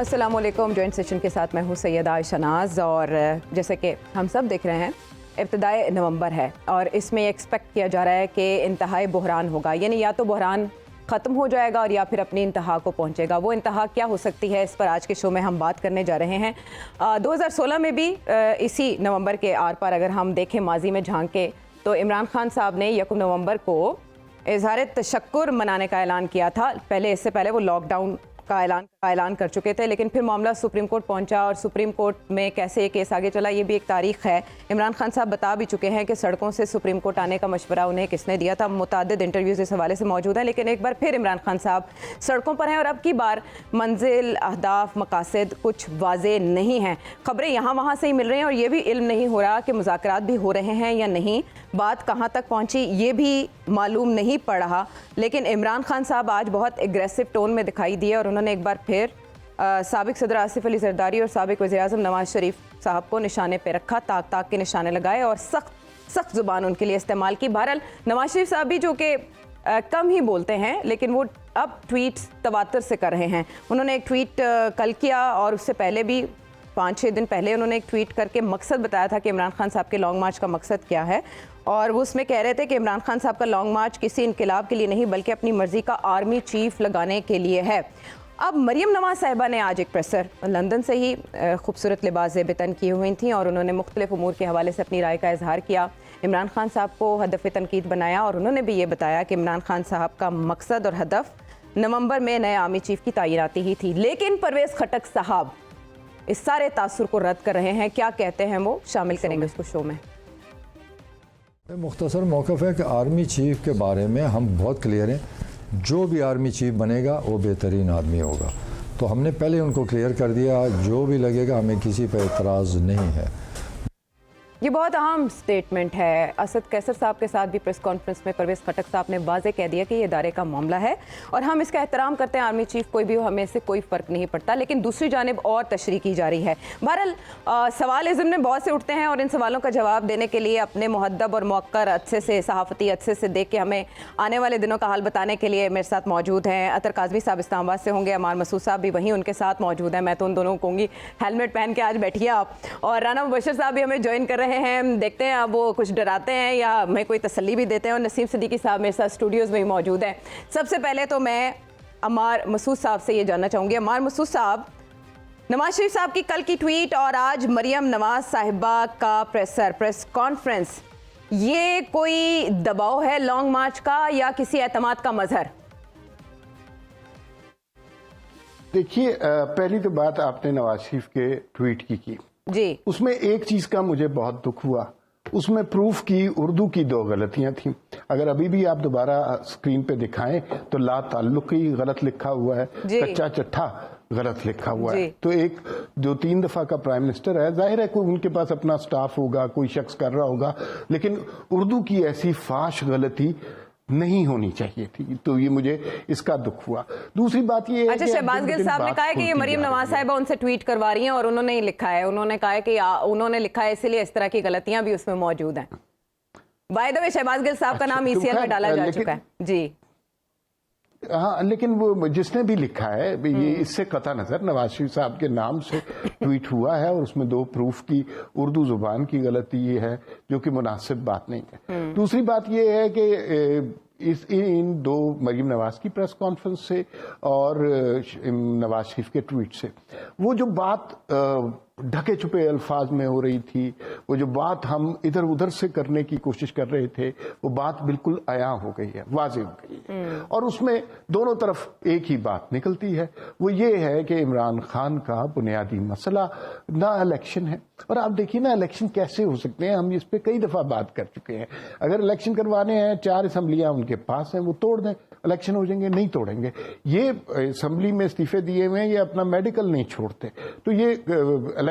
السلام علیکم. Joint session کے ساتھ میں ہوں سیدہ عائشہ ناز. اور جیسے کہ ہم سب دیکھ رہے ہیں ابتدائے نومبر ہے اور اس میں ایکسپیکٹ کیا جا رہا ہے کہ انتہائی بحران ہوگا. یعنی یا تو بحران ختم ہو جائے گا اور یا پھر اپنی انتہا کو پہنچے گا. وہ انتہا کیا ہو سکتی ہے, اس پر آج کے شو میں ہم بات کرنے جا رہے ہیں. 2016 میں بھی اسی نومبر کے آر پار اگر ہم دیکھیں ماضی میں جھانک کے تو عمران خان صاحب نے 1 نومبر کو اظہار تشکر منانے کا اعلان کیا تھا. اس سے پہلے وہ لاک ڈاؤن کا اعلان کر چکے تھے, لیکن پھر معاملہ سپریم کورٹ پہنچا اور سپریم کورٹ میں کیسے یہ کیس آگے چلا یہ بھی ایک تاریخ ہے. عمران خان صاحب بتا بھی چکے ہیں کہ سڑکوں سے سپریم کورٹ آنے کا مشورہ انہیں کس نے دیا تھا. متعدد انٹرویوز اس حوالے سے موجود ہیں, لیکن ایک بار پھر عمران خان صاحب سڑکوں پر ہیں اور اب کی بار منزل, اہداف, مقاصد کچھ واضح نہیں ہیں. خبریں یہاں وہاں سے ہی مل رہی ہیں اور یہ بھی علم نہیں ہو رہا کہ مذاکرات بھی ہو رہے ہیں یا نہیں, بات کہاں تک پہنچی یہ بھی معلوم نہیں پڑ رہا. لیکن عمران خان صاحب آج بہت اگریسو ٹون میں دکھائی دیے اور انہوں نے ایک بار پھر سابق صدر آصف علی زرداری اور سابق وزیر اعظم نواز شریف صاحب کو نشانے پہ رکھا, تاک تاک کے نشانے لگائے اور سخت زبان ان کے لیے استعمال کی. بہرحال نواز شریف صاحب بھی جو کہ کم ہی بولتے ہیں لیکن وہ اب ٹویٹس تواتر سے کر رہے ہیں. انہوں نے ایک ٹویٹ کل کیا اور اس سے پہلے بھی 5-6 دن پہلے انہوں نے ایک ٹویٹ کر کے مقصد بتایا تھا کہ عمران خان صاحب کے لانگ مارچ کا مقصد کیا ہے, اور وہ اس میں کہہ رہے تھے کہ عمران خان صاحب کا لانگ مارچ کسی انقلاب کے لیے نہیں بلکہ اپنی مرضی کا آرمی چیف لگانے کے لیے ہے. اب مریم نواز صاحبہ نے آج ایک پریسر لندن سے ہی خوبصورت لباس زیب تن کی ہوئی تھیں اور انہوں نے مختلف امور کے حوالے سے اپنی رائے کا اظہار کیا. عمران خان صاحب کو ہدف تنقید بنایا اور انہوں نے بھی یہ بتایا کہ عمران خان صاحب کا مقصد اور ہدف نومبر میں نئے آرمی چیف کی تعیناتی ہی تھی. لیکن پرویز خٹک صاحب اس سارے تاثر کو رد کر رہے ہیں. کیا کہتے ہیں وہ شامل کریں گے اس کو شو میں. مختصر موقف ہے کہ آرمی چیف کے بارے میں ہم بہت کلیئر ہیں, جو بھی آرمی چیف بنے گا وہ بہترین آدمی ہوگا. تو ہم نے پہلے ان کو کلیئر کر دیا, جو بھی لگے گا ہمیں کسی پہ اعتراض نہیں ہے. یہ بہت اہم سٹیٹمنٹ ہے. اسد قیصر صاحب کے ساتھ بھی پریس کانفرنس میں پرویز خٹک صاحب نے واضح کہہ دیا کہ یہ ادارے کا معاملہ ہے اور ہم اس کا احترام کرتے ہیں. آرمی چیف کوئی بھی ہو, ہمیں اس سے کوئی فرق نہیں پڑتا. لیکن دوسری جانب اور تشریح کی جا رہی ہے. بہرحال سوال اس میں بہت سے اٹھتے ہیں اور ان سوالوں کا جواب دینے کے لیے اپنے مہذب اور موقر عدسے سے, صحافتی عدسے سے دیکھ کے ہمیں آنے والے دنوں کا حال بتانے کے لیے میرے ساتھ موجود ہیں اطہر کاظمی صاحب اسلام آباد سے ہوں گے, عمار مسعود صاحب بھی وہیں ان کے ساتھ موجود ہیں. میں تو ان دونوں کو کہوں گی ہیلمٹ پہن کے آج بیٹھیے آپ. اور رانا مبشر صاحب بھی ہمیں جوائن کر رہے ہیں. دیکھتے ہیں اب وہ کچھ ڈراتے ہیں یا ہمیں کوئی تسلی بھی دیتے ہیں. اور نسیم صدیقی صاحب میرے ساتھ اسٹوڈیوز میں ہی موجود ہیں. سب سے پہلے تو میں عمار مسعود صاحب سے یہ جاننا چاہوں گی. عمار مسعود صاحب, نواز شریف صاحب کی کل کی ٹویٹ اور آج مریم نواز صاحبہ کا پریس کانفرنس, یہ کوئی دباؤ ہے لانگ مارچ کا یا کسی اعتماد کا مظہر؟ دیکھیے, پہلی تو بات آپ نے نواز شریف کے ٹویٹ کی جی, اس میں ایک چیز کا مجھے بہت دکھ ہوا. اس میں پروف کی اردو کی 2 غلطیاں تھیں. اگر ابھی بھی آپ دوبارہ اسکرین پہ دکھائیں تو لا تعلقی غلط لکھا ہوا ہے, کچا چٹھا غلط لکھا ہوا ہے. تو ایک جو 3 دفعہ کا پرائم منسٹر ہے, ظاہر ہے کوئی ان کے پاس اپنا سٹاف ہوگا, کوئی شخص کر رہا ہوگا, لیکن اردو کی ایسی فاش غلطی نہیں ہونی چاہیے تھی. تو یہ مجھے اس کا دکھ ہوا. دوسری بات یہ ہے اچھا, شہباز گل صاحب نے کہا ہے کہ یہ مریم نواز صاحبہ ان سے ٹویٹ کروا رہی ہیں اور انہوں نے ہی لکھا ہے. انہوں نے کہا ہے کہ انہوں نے لکھا ہے, اسی لیے اس طرح کی غلطیاں بھی اس میں موجود ہیں. بائی دا وے شہباز گل صاحب کا نام ECL میں ڈالا جا چکا ہے. جی ہاں, لیکن وہ جس نے بھی لکھا ہے یہ اس سے قطع نظر نواز شریف صاحب کے نام سے ٹویٹ ہوا ہے اور اس میں 2 پروف کی اردو زبان کی غلطی یہ ہے جو کہ مناسب بات نہیں ہے. دوسری بات یہ ہے کہ ان 2 مریم نواز کی پریس کانفرنس سے اور نواز شریف کے ٹویٹ سے وہ جو بات ڈھکے چھپے الفاظ میں ہو رہی تھی, وہ جو بات ہم ادھر ادھر سے کرنے کی کوشش کر رہے تھے, وہ بات بالکل عیاں ہو گئی ہے, واضح ہو گئی ہے. اور اس میں دونوں طرف ایک ہی بات نکلتی ہے, وہ یہ ہے کہ عمران خان کا بنیادی مسئلہ نہ الیکشن ہے. اور آپ دیکھیے نا, الیکشن کیسے ہو سکتے ہیں, ہم اس پہ کئی دفعہ بات کر چکے ہیں. اگر الیکشن کروانے ہیں, 4 اسمبلیاں ان کے پاس ہیں, وہ توڑ دیں, الیکشن ہو جائیں گے. نہیں توڑیں گے. یہ اسمبلی میں استعفے دیے ہوئے ہیں, یہ اپنا میڈیکل نہیں چھوڑتے. تو یہ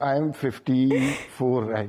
I am 54 I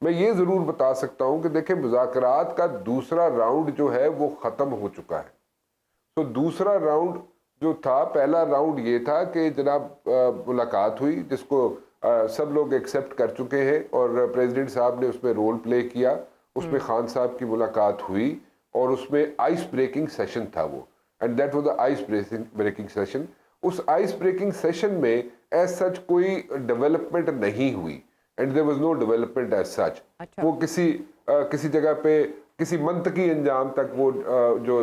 میں یہ ضرور بتا سکتا ہوں کہ دیکھیں مذاکرات کا دوسرا راؤنڈ جو ہے وہ ختم ہو چکا ہے. تو دوسرا راؤنڈ جو تھا، پہلا راؤنڈ یہ تھا کہ جناب ملاقات ہوئی جس کو سب لوگ ایکسیپٹ کر چکے ہیں اور پریزیڈنٹ صاحب نے اس میں رول پلے کیا. اس میں خان صاحب کی ملاقات ہوئی اور اس میں آئس بریکنگ سیشن تھا وہ، and that was the ice breaking session. اس آئس بریکنگ سیشن میں ایز سچ کوئی ڈیولپمنٹ نہیں ہوئی، and there was no development as such. وہ کسی جگہ پہ کسی منطقی انجام تک وہ جو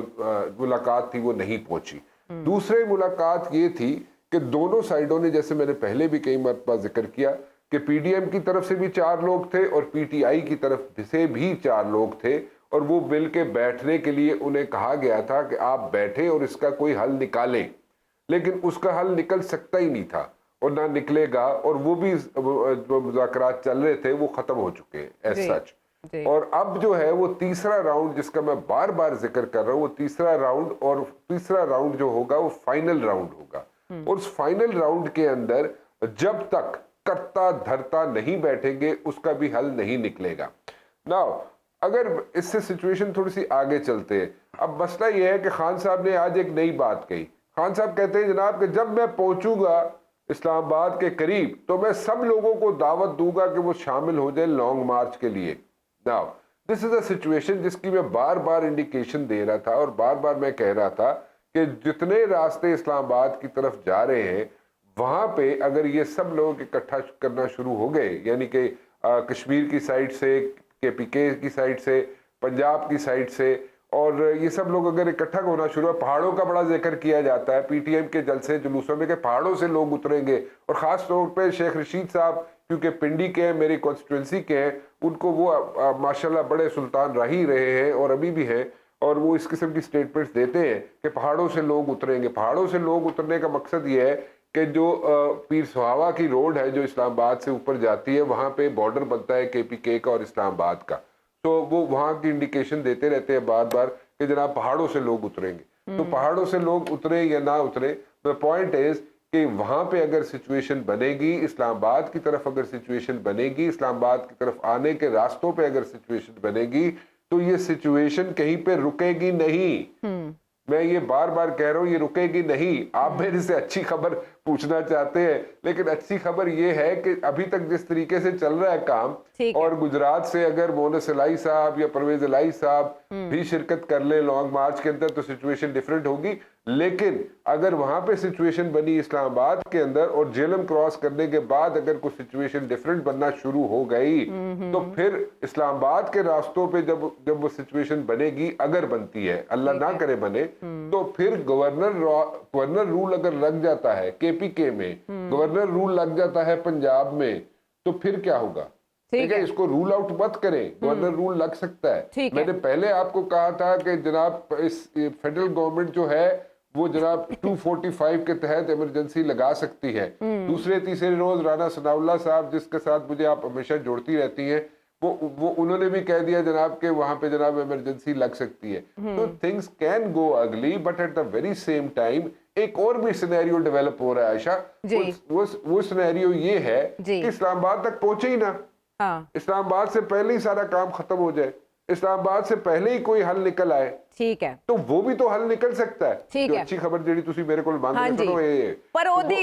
ملاقات تھی وہ نہیں پہنچی. دوسرے ملاقات یہ تھی کہ دونوں سائیڈوں نے، جیسے میں نے پہلے بھی کئی مرتبہ ذکر کیا کہ پی ڈی ایم کی طرف سے بھی 4 لوگ تھے اور پی ٹی آئی کی طرف سے بھی 4 لوگ تھے، اور وہ مل کے بیٹھنے کے لیے انہیں کہا گیا تھا کہ آپ بیٹھیں اور اس کا کوئی حل نکالیں. لیکن اس کا حل نکل سکتا ہی نہیں تھا اور نہ نکلے گا، اور وہ بھی جو مذاکرات چل رہے تھے وہ ختم ہو چکے ہیں ایز سچ. اور اب جو ہے وہ تیسرا راؤنڈ جس کا میں بار بار ذکر کر رہا ہوں، وہ تیسرا راؤنڈ، اور تیسرا راؤنڈ جو ہوگا وہ فائنل راؤنڈ ہوگا. اور اس فائنل راؤنڈ کے اندر جب تک کرتا دھرتا نہیں بیٹھیں گے اس کا بھی حل نہیں نکلے گا. ناؤ اگر اس سے سچویشن تھوڑی سی آگے چلتے ہیں، اب مسئلہ یہ ہے کہ خان صاحب نے آج ایک نئی بات کہی. خان صاحب کہتے ہیں جناب کہ جب میں پہنچوں گا اسلام آباد کے قریب تو میں سب لوگوں کو دعوت دوں گا کہ وہ شامل ہو جائیں لانگ مارچ کے لیے. Now this is a situation جس کی میں بار بار انڈیکیشن دے رہا تھا اور بار بار میں کہہ رہا تھا کہ جتنے راستے اسلام آباد کی طرف جا رہے ہیں وہاں پہ اگر یہ سب لوگ اکٹھا کرنا شروع ہو گئے، یعنی کہ کشمیر کی سائڈ سے، کے پی کے کی سائڈ سے، پنجاب کی سائڈ سے، اور یہ سب لوگ اگر اکٹھا ہونا شروع ہے، پہاڑوں کا بڑا ذکر کیا جاتا ہے پی ٹی ایم کے جلسے جلوسوں میں کہ پہاڑوں سے لوگ اتریں گے، اور خاص طور پہ شیخ رشید صاحب کیونکہ پنڈی کے ہیں، میری کانسٹیٹوئنسی کے ہیں، ان کو وہ ماشاءاللہ بڑے سلطان رہ ہی رہے ہیں اور ابھی بھی ہیں، اور وہ اس قسم کی سٹیٹمنٹس دیتے ہیں کہ پہاڑوں سے لوگ اتریں گے. پہاڑوں سے لوگ اترنے کا مقصد یہ ہے کہ جو پیر سہاوا کی روڈ ہے جو اسلام آباد سے اوپر جاتی ہے، وہاں پہ بارڈر بنتا ہے کے پی کے کا اور اسلام آباد کا، تو وہ وہاں کی انڈیکیشن دیتے رہتے ہیں بار بار کہ جناب پہاڑوں سے لوگ اتریں گے. تو پہاڑوں سے لوگ اترے یا نہ اترے، the point is کہ وہاں پہ اگر سچویشن بنے گی، اسلام آباد کی طرف اگر سچویشن بنے گی، اسلام آباد کی طرف آنے کے راستوں پہ اگر سچویشن بنے گی تو یہ سچویشن کہیں پہ رکے گی نہیں. میں یہ بار بار کہہ رہا ہوں یہ رکے گی نہیں. آپ میرے سے اچھی خبر پوچھنا چاہتے ہیں، لیکن اچھی خبر یہ ہے کہ ابھی تک جس طریقے سے چل رہا ہے کام، اور گجرات سے اگر مونس الہی صاحب یا پرویز الہی صاحب بھی شرکت کر لیں لانگ مارچ کے اندر تو سچویشن ڈیفرنٹ ہوگی. لیکن اگر وہاں پہ سچویشن بنی اسلام آباد کے اندر اور جیلم کراس کرنے کے بعد اگر کوئی سچویشن ڈیفرنٹ بننا شروع ہو گئی تو پھر اسلام آباد کے راستوں پہ جب وہ سچویشن بنے گی، اگر بنتی ہے، اللہ نہ کرے بنے، تو پھر گورنر رول اگر لگ جاتا ہے کے پی کے میں، گورنر رول لگ جاتا ہے پنجاب میں، تو پھر کیا ہوگا؟ ٹھیک ہے، اس کو رول آؤٹ مت کریں، گورنر رول لگ سکتا ہے. میں نے پہلے آپ کو کہا تھا کہ جناب اس فیڈرل گورنمنٹ جو ہے وہ جناب 245 کے تحت ایمرجنسی لگا سکتی ہے. دوسرے تیسرے روز رانا ثناء اللہ صاحب جس کے ساتھ مجھے آپ ہمیشہ جوڑتی رہتی ہیں، وہ انہوں نے بھی کہہ دیا جناب کہ وہاں پہ جناب ایمرجنسی لگ سکتی ہے. تو things can go ugly, but at the very same time ایک اور بھی سینیریو ڈیولپ ہو رہا ہے عائشہ. وہ سینیریو یہ ہے کہ اسلام آباد تک پہنچے ہی نہ، اسلام آباد سے پہلے ہی سارا کام ختم ہو جائے، اسلام آباد سے پہلے ہی کوئی حل نکل آئے. ٹھیک ہے، تو وہ بھی تو حل نکل سکتا ہے. جو اچھی خبر جیڑی تسی میرے کول مانگ رہے ہو یہ پر اودا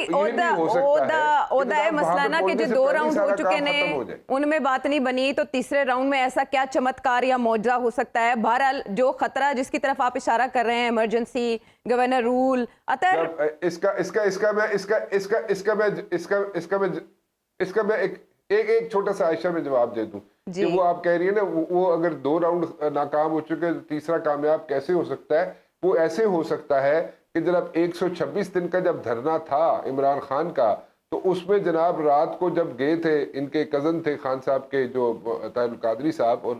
ہے مسئلہ نا کہ جو 2 راؤنڈ ہو چکے ہیں ان میں بات نہیں بنی، تو تیسرے راؤنڈ میں ایسا کیا چمتکار یا معجزہ ہو سکتا ہے؟ بہرحال جو خطرہ جس کی طرف آپ اشارہ کر رہے ہیں، ایمرجنسی، گورنر رول، اس کا میں ایک چھوٹا سا عائشہ میں جواب دے دوں کہ وہ آپ کہہ رہی ہیں نا وہ اگر 2 راؤنڈ ناکام ہو چکے تو تیسرا کامیاب کیسے ہو سکتا ہے؟ وہ ایسے ہو سکتا ہے کہ جناب 126 دن کا جب دھرنا تھا عمران خان کا، تو اس میں جناب رات کو جب گئے تھے ان کے کزن تھے خان صاحب کے جو طاہر القادری صاحب اور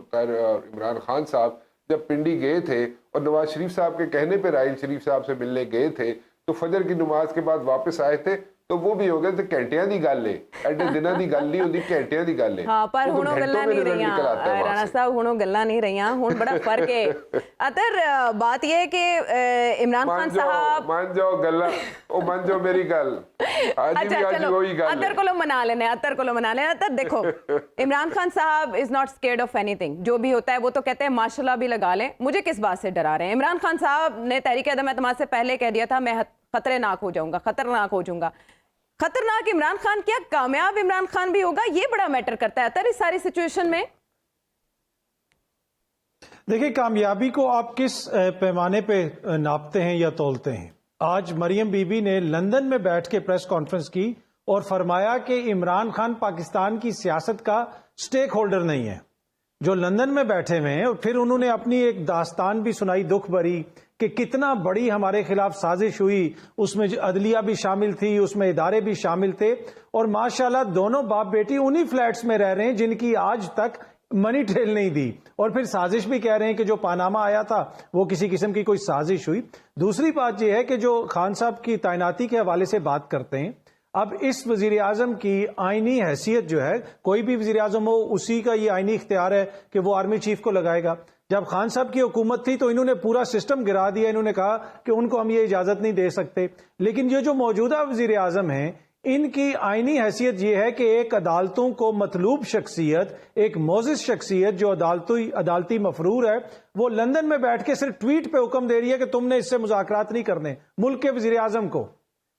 عمران خان صاحب، جب پنڈی گئے تھے اور نواز شریف صاحب کے کہنے پہ راحیل شریف صاحب سے ملنے گئے تھے، تو فجر کی نماز کے بعد واپس آئے تھے تو وہ بھی ہو گیا, تو گھنٹیاں دی گل ہے, ایڈے دنوں دی گل نہیں ہوندی, گھنٹیاں دی گل ہے. ہاں پر ہن وہ گلاں نہیں رہیاں رانا صاحب, ہن وہ گلاں نہیں رہیاں, ہن بڑا فرق ہے. اطہر بات یہ ہے کہ عمران خان صاحب مان جاؤ گلاں, او مان جاؤ میری گل, آج بھی آج وہی گل. اطہر کو منا لینے, اطہر کو منا لینے. اطہر دیکھو عمران خان صاحب is not scared of any thing, جو بھی ہوتا ہے وہ تو کہتے ہیں ماشاءاللہ بھی لگا لیں. مجھے کس بات سے ڈرا رہے ہیں؟ عمران خان صاحب نے تحریک عدم اعتماد سے پہلے کہہ دیا تھا میں خطرناک ہو جاؤں گا, خطرناک ہو جاؤں گا. خطرناک عمران خان کیا کامیاب عمران خان بھی ہوگا؟ یہ بڑا میٹر کرتا ہے اطہر اس ساری سچویشن میں. دیکھیں کامیابی کو آپ کس پیمانے پہ ناپتے ہیں یا تولتے ہیں. آج مریم بی بی نے لندن میں بیٹھ کے پریس کانفرنس کی اور فرمایا کہ عمران خان پاکستان کی سیاست کا سٹیک ہولڈر نہیں ہے. جو لندن میں بیٹھے ہوئے ہیں, اور پھر انہوں نے اپنی ایک داستان بھی سنائی دکھ بھری کہ کتنا بڑی ہمارے خلاف سازش ہوئی, اس میں عدلیہ بھی شامل تھی, اس میں ادارے بھی شامل تھے, اور ماشاءاللہ دونوں باپ بیٹی انہی فلیٹس میں رہ رہے ہیں جن کی آج تک منی ٹریل نہیں دی, اور پھر سازش بھی کہہ رہے ہیں کہ جو پاناما آیا تھا وہ کسی قسم کی کوئی سازش ہوئی. دوسری بات یہ ہے کہ جو خان صاحب کی تعیناتی کے حوالے سے بات کرتے ہیں, اب اس وزیر اعظم کی آئینی حیثیت جو ہے, کوئی بھی وزیر اعظم ہو اسی کا یہ آئینی اختیار ہے کہ وہ آرمی چیف کو لگائے گا. جب خان صاحب کی حکومت تھی تو انہوں نے پورا سسٹم گرا دیا, انہوں نے کہا کہ ان کو ہم یہ اجازت نہیں دے سکتے. لیکن یہ جو موجودہ وزیر اعظم ہیں, ان کی آئینی حیثیت یہ ہے کہ ایک عدالتوں کو مطلوب شخصیت, ایک معزز شخصیت جو عدالتی مفرور ہے, وہ لندن میں بیٹھ کے صرف ٹویٹ پہ حکم دے رہی ہے کہ تم نے اس سے مذاکرات نہیں کرنے, ملک کے وزیر اعظم کو.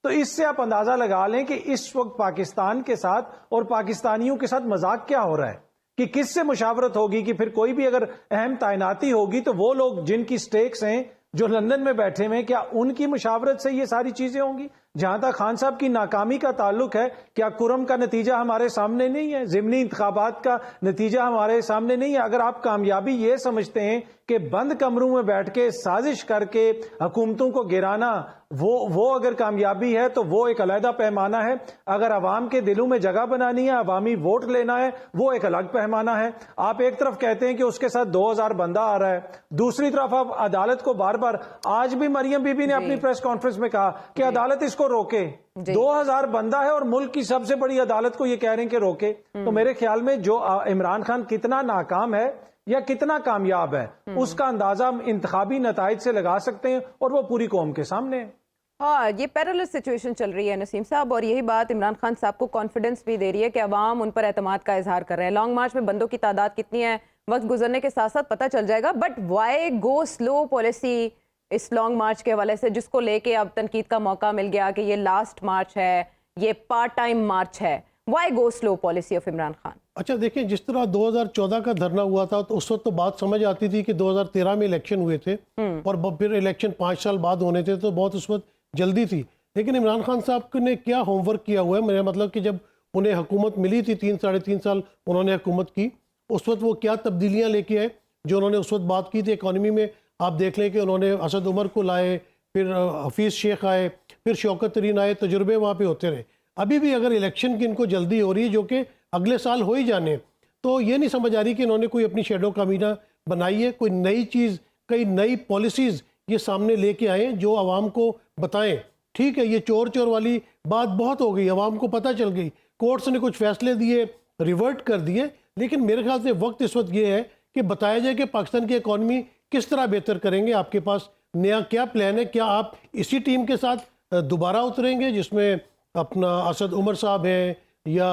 تو اس سے آپ اندازہ لگا لیں کہ اس وقت پاکستان کے ساتھ اور پاکستانیوں کے ساتھ مذاق کیا ہو رہا ہے, کہ کس سے مشاورت ہوگی, کہ پھر کوئی بھی اگر اہم تعیناتی ہوگی تو وہ لوگ جن کی سٹیکس ہیں جو لندن میں بیٹھے ہوئے, کیا ان کی مشاورت سے یہ ساری چیزیں ہوں گی؟ جہاں تک خان صاحب کی ناکامی کا تعلق ہے, کیا کرم کا نتیجہ ہمارے سامنے نہیں ہے, ضمنی انتخابات کا نتیجہ ہمارے سامنے نہیں ہے؟ اگر آپ کامیابی یہ سمجھتے ہیں کہ بند کمروں میں بیٹھ کے سازش کر کے حکومتوں کو گرانا وہ اگر کامیابی ہے تو وہ ایک علیحدہ پیمانہ ہے. اگر عوام کے دلوں میں جگہ بنانی ہے, عوامی ووٹ لینا ہے, وہ ایک الگ پیمانہ ہے. آپ ایک طرف کہتے ہیں کہ اس کے ساتھ 2000 بندہ آ رہا ہے, دوسری طرف آپ عدالت کو بار بار, آج بھی مریم بی بی نے اپنی پریس کانفرنس میں کہا کہ عدالت اس کو روکے. 2000 بندہ ہے اور ملک کی سب سے بڑی عدالت کو یہ کہہ رہے ہیں کہ روکے. تو میرے خیال میں جو عمران خان کتنا ناکام ہے یا کتنا کامیاب ہے, اس کا اندازہ ہم انتخابی نتائج سے لگا سکتے ہیں, اور وہ پوری قوم کے سامنے ہے. ہاں یہ پیرلل سچویشن چل رہی ہے نسیم صاحب, اور یہی بات عمران خان صاحب کو کانفیڈنس بھی دے رہی ہے کہ عوام ان پر اعتماد کا اظہار کر رہے ہیں. لانگ مارچ میں بندوں کی تعداد کتنی ہے وقت گزرنے کے ساتھ ساتھ پتہ چل جائے گا, but why go slow policy اس لانگ مارچ کے حوالے سے, جس کو لے کے اب تنقید کا موقع مل گیا کہ یہ لاسٹ مارچ ہے, یہ پارٹ ٹائم مارچ ہے. Y go slow policy of Imran Khan? اچھا دیکھیں, جس طرح 2014 کا دھرنا ہوا تھا تو اس وقت تو بات سمجھ آتی تھی کہ 2013 میں الیکشن ہوئے تھے اور پھر الیکشن 5 سال بعد ہونے تھے, تو بہت اس وقت جلدی تھی. لیکن عمران خان صاحب نے کیا ہوم ورک کیا ہوا ہے, میرا مطلب کہ جب انہیں حکومت ملی تھی 3-3.5 سال انہوں نے حکومت کی, اس وقت وہ کیا تبدیلیاں لے کے آئے جو انہوں نے اس وقت بات کی تھی. اکانومی میں آپ دیکھ لیں کہ انہوں نے اسد عمر کو لائے, پھر حفیظ شیخ آئے, پھر شوکت ترین آئے, تجربے وہاں پہ ہوتے رہے. ابھی بھی اگر الیکشن کی ان کو جلدی ہو رہی ہے جو کہ اگلے سال ہو ہی جانے, تو یہ نہیں سمجھ آ رہی کہ انہوں نے کوئی اپنی شیڈو کابینہ بنائی ہے, کوئی نئی چیز, کئی نئی پالیسیز یہ سامنے لے کے آئیں جو عوام کو بتائیں. ٹھیک ہے, یہ چور والی بات بہت ہو گئی, عوام کو پتہ چل گئی, کورٹس نے کچھ فیصلے دیے, ریورٹ کر دیے, لیکن میرے خیال سے وقت اس وقت یہ ہے کہ بتایا جائے کہ پاکستان کی اکانومی کس طرح بہتر کریں گے. آپ کے پاس نیا کیا پلان ہے؟ کیا آپ اسی ٹیم کے ساتھ دوبارہ اتریں گے جس میں اپنا اسد عمر صاحب ہیں یا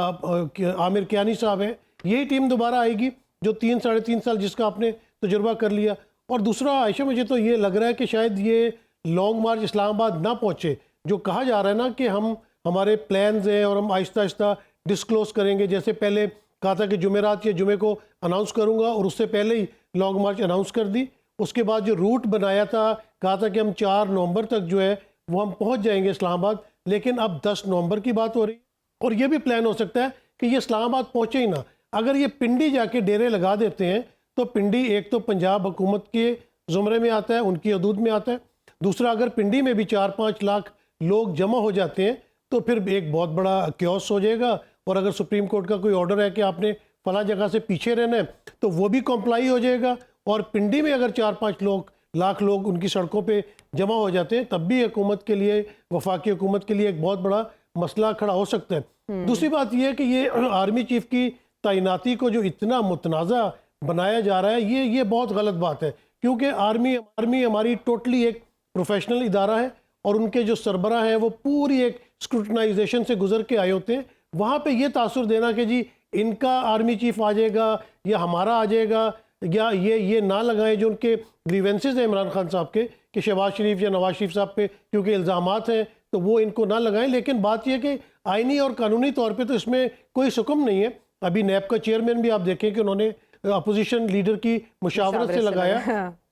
عامر کیانی صاحب ہیں, یہی ٹیم دوبارہ آئے گی جو 3-3.5 سال جس کا آپ نے تجربہ کر لیا؟ اور دوسرا عائشہ, مجھے تو یہ لگ رہا ہے کہ شاید یہ لانگ مارچ اسلام آباد نہ پہنچے. جو کہا جا رہا ہے نا کہ ہمارے پلانز ہیں اور ہم آہستہ آہستہ ڈسکلوز کریں گے, جیسے پہلے کہا تھا کہ جمعرات یا جمعے کو اناؤنس کروں گا اور اس سے پہلے ہی لانگ مارچ اناؤنس کر دی. اس کے بعد جو روٹ بنایا تھا, کہا تھا کہ ہم 4 نومبر تک جو ہے وہ ہم پہنچ جائیں گے اسلام آباد, لیکن اب 10 نومبر کی بات ہو رہی ہے. اور یہ بھی پلان ہو سکتا ہے کہ یہ اسلام آباد پہنچے ہی نہ. اگر یہ پنڈی جا کے ڈیرے لگا دیتے ہیں تو پنڈی ایک تو پنجاب حکومت کے زمرے میں آتا ہے, ان کی حدود میں آتا ہے. دوسرا, اگر پنڈی میں بھی 4-5 لاکھ لوگ جمع ہو جاتے ہیں تو پھر ایک بہت بڑا کیوس ہو جائے گا, اور اگر سپریم کورٹ کا کوئی آرڈر ہے کہ آپ نے فلاں جگہ سے پیچھے رہنا ہے تو وہ بھی کمپلائی ہو جائے گا. اور پنڈی میں اگر 4-5 لاکھ لوگ ان کی سڑکوں پہ جمع ہو جاتے ہیں تب بھی حکومت کے لیے, وفاقی حکومت کے لیے ایک بہت بڑا مسئلہ کھڑا ہو سکتا ہے. دوسری بات یہ ہے کہ یہ آرمی چیف کی تعیناتی کو جو اتنا متنازع بنایا جا رہا ہے یہ بہت غلط بات ہے, کیونکہ آرمی ہماری ٹوٹلی ایک پروفیشنل ادارہ ہے اور ان کے جو سربراہ ہیں وہ پوری ایک اسکروٹنائزیشن سے گزر کے آئے ہوتے ہیں. وہاں پہ یہ تاثر دینا کہ جی ان کا آرمی چیف آ جائے گا یا ہمارا آ جائے گا, یا یہ نہ لگائیں جو ان کے گریونسز ہیں عمران خان صاحب کے کہ شہباز شریف یا نواز شریف صاحب پہ کیونکہ الزامات ہیں تو وہ ان کو نہ لگائیں. لیکن بات یہ کہ آئینی اور قانونی طور پہ تو اس میں کوئی حکم نہیں ہے. ابھی نیب کا چیئرمین بھی آپ دیکھیں کہ انہوں نے اپوزیشن لیڈر کی مشاورت سے لگایا.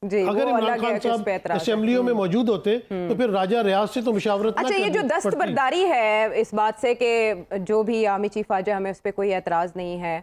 اگر عمران خان صاحب اسمبلیوں میں موجود ہوتے تو پھر راجہ ریاض سے تو مشاورت نہ اچھا, یہ جو دستبرداری ہے اس بات سے کہ جو بھی آرمی چیف آ جائے ہمیں اس پہ کوئی اعتراض نہیں ہے,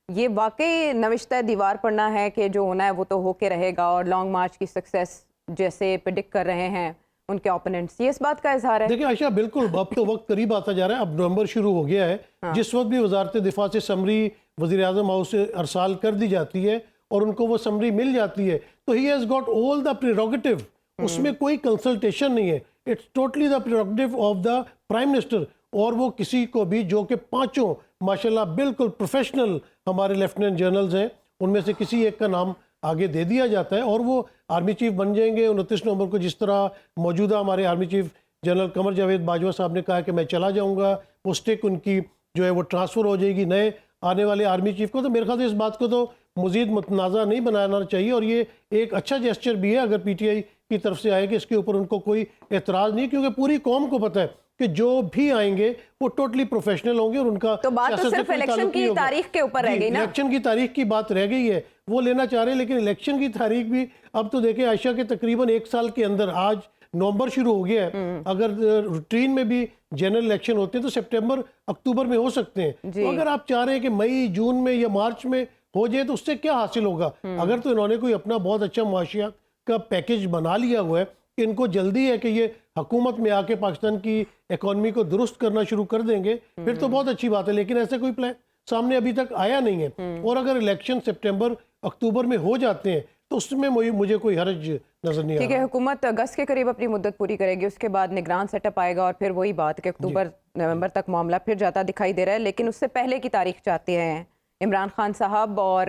یہ واقعی نوشتہ دیوار پڑھنا ہے کہ جو ہونا ہے وہ تو ہو کے رہے گا, اور لانگ مارچ کی سکسیس جیسے پریڈکٹ کر رہے ہیں ان کے اوپوننٹس, یہ اس بات کا اظہار ہے؟ دیکھیں عائشہ, بالکل اب تو وقت قریب آتا جا رہا ہے, اب نومبر شروع ہو گیا ہے. جس وقت بھی وزارت دفاع سے سمری وزیر اعظم ہاؤس سے ارسال کر دی جاتی ہے اور ان کو وہ سمری مل جاتی ہے تو ہی he's got all the prerogative, اس میں کوئی کنسلٹیشن نہیں ہے, it's totally the prerogative of the prime minister. اور وہ کسی کو بھی جو کہ پانچوں ماشاءاللہ بالکل پروفیشنل ہمارے لیفٹیننٹ جنرلز ہیں ان میں سے کسی ایک کا نام آگے دے دیا جاتا ہے اور وہ آرمی چیف بن جائیں گے. 29 نومبر کو جس طرح موجودہ ہمارے army chief general Qamar Javed Bajwa صاحب نے کہا کہ میں چلا جاؤں گا, وہ اسٹک ان کی جو ہے وہ ٹرانسفر ہو جائے گی نئے آنے والے آرمی چیف کو, تو میرے خیال سے اس بات کو تو مزید متنازع نہیں بنانا چاہیے. اور یہ ایک اچھا جیسچر بھی ہے اگر پی ٹی آئی کی طرف سے آئے کہ اس کے اوپر ان کو کوئی اعتراض نہیں, کیونکہ پوری قوم کو پتہ ہے کہ جو بھی آئیں گے وہ ٹوٹلی پروفیشنل ہوں گے اور ان کا تو بات تو صرف الیکشن کی تاریخ کے اوپر رہ گئی نا. الیکشن کی تاریخ کی بات رہ گئی ہے, وہ لینا چاہ رہے ہیں, لیکن الیکشن کی تاریخ بھی اب تو دیکھیں عائشہ کے تقریباً 1 سال کے اندر, آج نومبر شروع ہو گیا ہے, اگر روٹین میں بھی جنرل الیکشن ہوتے ہیں تو سپٹمبر اکتوبر میں ہو سکتے ہیں. تو اگر آپ چاہ رہے ہیں کہ مئی جون میں یا مارچ میں ہو جائے تو اس سے کیا حاصل ہوگا؟ اگر تو انہوں نے کوئی اپنا بہت اچھا معاشیات کا پیکج بنا لیا ہوا ہے کہ ان کو جلدی ہے کہ یہ حکومت میں آ کے پاکستان کی اکانومی کو درست کرنا شروع کر دیں گے, پھر تو بہت اچھی بات ہے, لیکن ایسا کوئی پلان سامنے ابھی تک آیا نہیں ہے. اور اگر الیکشن سپٹمبر اکتوبر میں ہو جاتے ہیں تو اس میں مجھے کوئی حرج نظر نہیں آ رہا. ٹھیک ہے, حکومت اگست کے قریب اپنی مدت پوری کرے گی, اس کے بعد نگران سیٹ اپ آئے گا اور پھر وہی بات کہ اکتوبر نومبر تک معاملہ پھر جاتا دکھائی دے رہا ہے. لیکن اس سے پہلے کی تاریخ چاہتے ہیں عمران خان صاحب, اور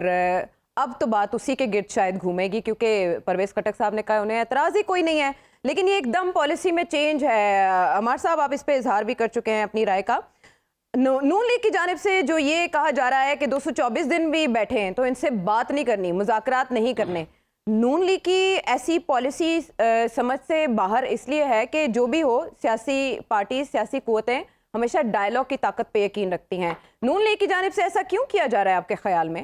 اب تو بات اسی کے گرد شاید گھومے گی کیونکہ پرویز خٹک صاحب نے کہا انہیں اعتراض ہی کوئی نہیں ہے. لیکن یہ ایک دم پالیسی میں چینج ہے. عمار صاحب آپ اس پہ اظہار بھی کر چکے ہیں اپنی رائے کا. نون لیگ کی جانب سے جو یہ کہا جا رہا ہے کہ 224 دن بھی بیٹھے ہیں تو ان سے بات نہیں کرنی, مذاکرات نہیں کرنے, نون لیگ کی ایسی پالیسی سمجھ سے باہر اس لیے ہے کہ جو بھی ہو سیاسی پارٹی سیاسی قوتیں ہمیشہ ڈائیلاگ کی طاقت پہ یقین رکھتی ہیں. نون لیگ کی جانب سے ایسا کیوں کیا جا رہا ہے آپ کے خیال میں؟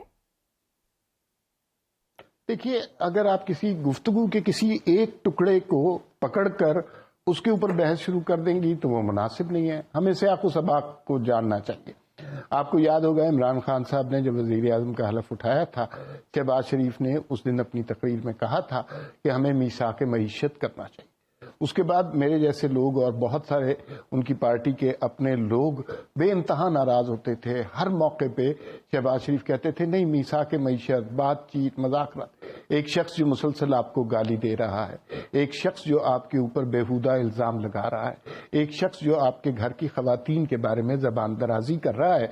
دیکھیے, اگر آپ کسی گفتگو کے کسی ایک ٹکڑے کو پکڑ کر اس کے اوپر بحث شروع کر دیں گی تو وہ مناسب نہیں ہے. ہمیں سیاق و سباق کو جاننا چاہیے. آپ کو یاد ہوگا عمران خان صاحب نے جب وزیر اعظم کا حلف اٹھایا تھا, شہباز شریف نے اس دن اپنی تقریر میں کہا تھا کہ ہمیں میثاق معیشت کرنا چاہیے. اس کے بعد میرے جیسے لوگ اور بہت سارے ان کی پارٹی کے اپنے لوگ بے انتہا ناراض ہوتے تھے. ہر موقع پہ شہباز شریف کہتے تھے نہیں, میثاق معیشت, بات چیت, مذاکرات. ایک شخص جو مسلسل آپ کو گالی دے رہا ہے, ایک شخص جو آپ کے اوپر بیہودہ الزام لگا رہا ہے, ایک شخص جو آپ کے گھر کی خواتین کے بارے میں زبان درازی کر رہا ہے,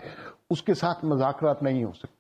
اس کے ساتھ مذاکرات نہیں ہو سکتے.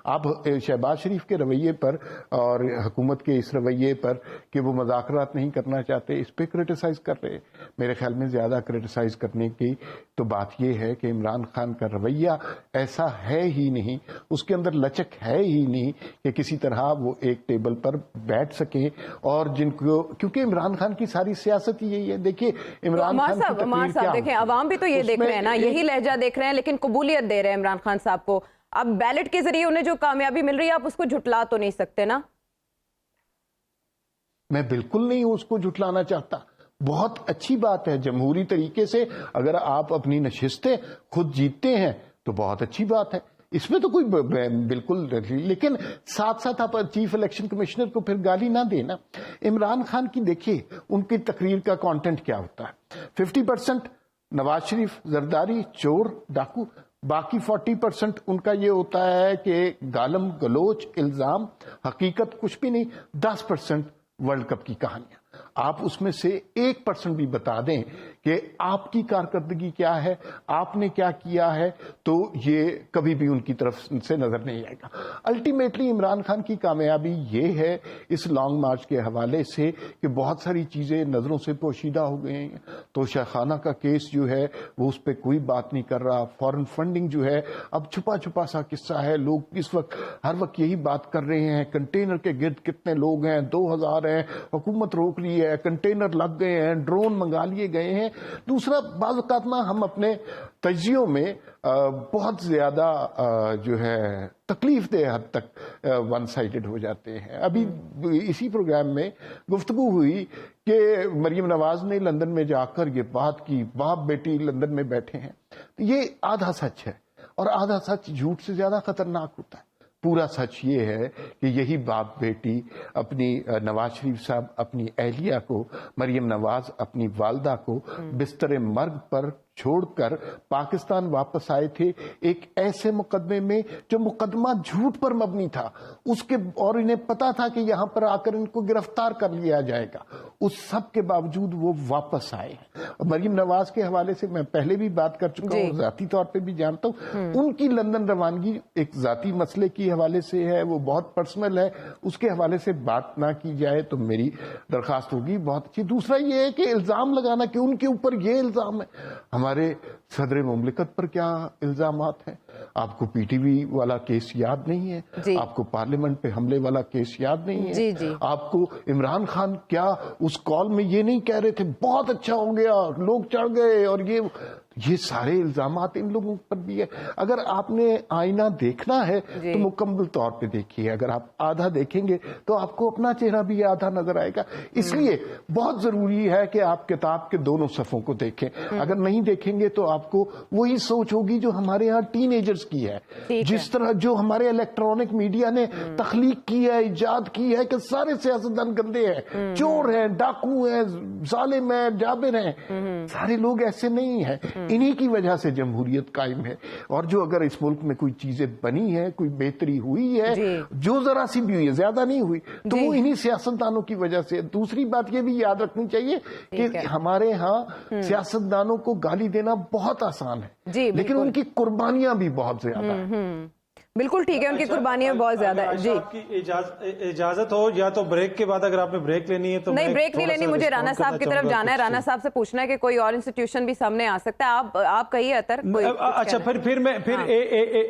آپ شہباز شریف کے رویے پر اور حکومت کے اس رویے پر کہ وہ مذاکرات نہیں کرنا چاہتے, اس پہ کرٹیسائز کر رہے ہیں. میرے خیال میں زیادہ کرٹیسائز کرنے کی تو بات یہ ہے کہ عمران خان کا رویہ ایسا ہے ہی نہیں, اس کے اندر لچک ہے ہی نہیں کہ کسی طرح وہ ایک ٹیبل پر بیٹھ سکیں. اور جن کو, کیونکہ عمران خان کی ساری سیاست یہی ہے. دیکھیے عمران خان کی تقریر کیا, دیکھیں عوام بھی تو یہ دیکھ رہے ہیں نا, یہی لہجہ دیکھ رہے ہیں, لیکن قبولیت دے رہے ہیں عمران خان صاحب کو. اب بیلٹ کے ذریعے انہیں جو کامیابی مل رہی ہے آپ اس کو جھٹلا تو نہیں سکتے نا. میں بالکل نہیں اس کو جھٹلانا چاہتا. بہت اچھی بات ہے, جمہوری طریقے سے اگر آپ اپنی نشستیں خود جیتتے ہیں تو بہت اچھی بات ہے, اس میں تو کوئی بالکل. لیکن ساتھ ساتھ آپ چیف الیکشن کمشنر کو پھر گالی نہ دینا. عمران خان کی دیکھیے ان کی تقریر کا کانٹینٹ کیا ہوتا ہے. 50% نواز شریف زرداری, چور, ڈاکو. باقی 40% ان کا یہ ہوتا ہے کہ گالم گلوچ, الزام, حقیقت کچھ بھی نہیں. 10% ورلڈ کپ کی کہانیاں. آپ اس میں سے 1% بھی بتا دیں کہ آپ کی کارکردگی کیا ہے، آپ نے کیا کیا ہے، تو یہ کبھی بھی ان کی طرف سے نظر نہیں آئے گا۔ الٹیمیٹلی عمران خان کی کامیابی یہ ہے اس لانگ مارچ کے حوالے سے کہ بہت ساری چیزیں نظروں سے پوشیدہ ہو گئی ہیں۔ توشہ خانہ کا کیس جو ہے وہ اس پہ کوئی بات نہیں کر رہا، فارن فنڈنگ جو ہے اب چھپا چھپا سا قصہ ہے، لوگ اس وقت ہر وقت یہی بات کر رہے ہیں کنٹینر کے گرد کتنے لوگ ہیں، 2000 ہیں، حکومت روک لی ہے، کنٹینر لگ گئے ہیں، ڈرون منگا لیے گئے ہیں۔ دوسرا، بعض اوقات نا ہم اپنے تجزیوں میں بہت زیادہ جو ہے تکلیف دہ حد تک ون سائیڈڈ ہو جاتے ہیں۔ ابھی اسی پروگرام میں گفتگو ہوئی کہ مریم نواز نے لندن میں جا کر یہ بات کی، باپ بیٹی لندن میں بیٹھے ہیں، یہ آدھا سچ ہے، اور آدھا سچ جھوٹ سے زیادہ خطرناک ہوتا ہے۔ پورا سچ یہ ہے کہ یہی باپ بیٹی اپنی نواز شریف صاحب اپنی اہلیہ کو، مریم نواز اپنی والدہ کو بستر مرگ پر چھوڑ کر پاکستان واپس آئے تھے ایک ایسے مقدمے میں جو مقدمہ جھوٹ پر مبنی تھا، اس کے اور انہیں پتا تھا کہ یہاں پر آ کر ان کو گرفتار کر لیا جائے گا، اس سب کے باوجود وہ واپس آئے۔ مریم نواز کے حوالے سے میں پہلے بھی بات کر چکا ہوں، ذاتی طور پہ بھی جانتا ہوں، ان کی لندن روانگی ایک ذاتی مسئلے کے حوالے سے ہے، وہ بہت پرسنل ہے، اس کے حوالے سے بات نہ کی جائے تو میری درخواست ہوگی بہت اچھی۔ دوسرا یہ ہے کہ الزام لگانا کہ ان کے اوپر یہ الزام ہے، ہمارے صدر مملکت پر کیا الزامات ہیں؟ آپ کو پی ٹی وی والا کیس یاد نہیں ہے؟ آپ کو پارلیمنٹ پہ حملے والا کیس یاد نہیں ہے؟ آپ کو عمران خان کیا اس کال میں یہ نہیں کہہ رہے تھے بہت اچھا ہو گیا، لوگ چڑھ گئے، اور یہ سارے الزامات ان لوگوں پر بھی ہے۔ اگر آپ نے آئینہ دیکھنا ہے تو مکمل طور پہ دیکھیے، اگر آپ آدھا دیکھیں گے تو آپ کو اپنا چہرہ بھی آدھا نظر آئے گا۔ اس لیے بہت ضروری ہے کہ آپ کتاب کے دونوں صفوں کو دیکھیں، اگر نہیں دیکھیں گے تو آپ کو وہی سوچ ہوگی جو ہمارے ہاں ٹین ایجرز کی ہے، جس طرح جو ہمارے الیکٹرانک میڈیا نے تخلیق کی ہے، ایجاد کی ہے کہ سارے سیاستدان گندے ہیں، چور ہیں، ڈاکو ہیں، ظالم ہیں، جابر ہیں۔ سارے لوگ ایسے نہیں ہیں، انہی کی وجہ سے جمہوریت قائم ہے۔ اور جو اگر اس ملک میں کوئی چیزیں بنی ہیں، کوئی بہتری ہوئی ہے، جو ذرا سی بھی ہوئی ہے، زیادہ نہیں ہوئی، تو وہ انہی سیاستدانوں کی وجہ سے۔ دوسری بات یہ بھی یاد رکھنی چاہیے کہ ہمارے ہاں سیاستدانوں کو گالی دینا بہت آسان ہے، لیکن ان کی قربانیاں بھی بہت زیادہ ہیں۔ بالکل ٹھیک ہے، ان کی قربانیاں بہت زیادہ ہے۔ جی، آپ کی اجازت ہو یا تو بریک کے بعد اگر آپ نے بریک لینی ہے تو نہیں، بریک نہیں لینی، مجھے رانا صاحب کی طرف جانا ہے، رانا صاحب سے پوچھنا ہے کہ کوئی اور انسٹیٹیوشن بھی سامنے آ سکتا ہے۔ آپ کہیے اطہر۔ اچھا، پھر